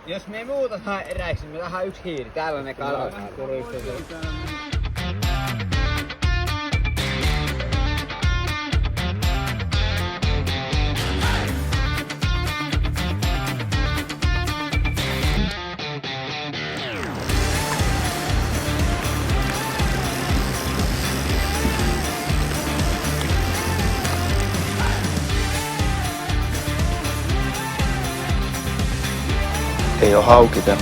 Jos me ei muuta saa eräiksi, niin me tähän yksi hiiri. Täällä on ne kalat. Ei oo hauki tämä.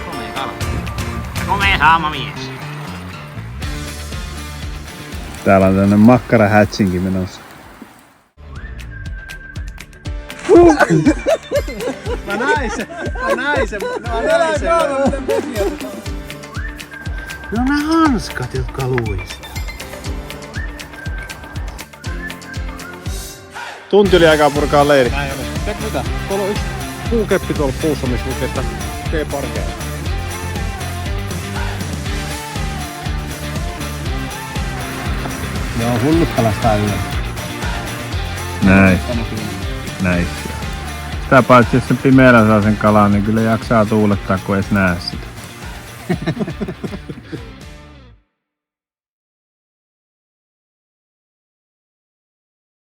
Komea kala. Komea saama mies. Täällä on tämmönen makkarahätsinki menossa. Mä näin sen. No nää hanskat, jotka luistaa. Tunti oli aikaa purkaa leiri. Näin on. Tiedätkö mitä? Tuolla on yksi puukeppi tuolla puussa, missä lukee, että tee parkea. Joo, hullut kalastaa yllä. Näin. Näin. Sitä paitsi jos se pimeällä saa sen kalan, niin kyllä jaksaa tuulettaa, kun edes näe sitä.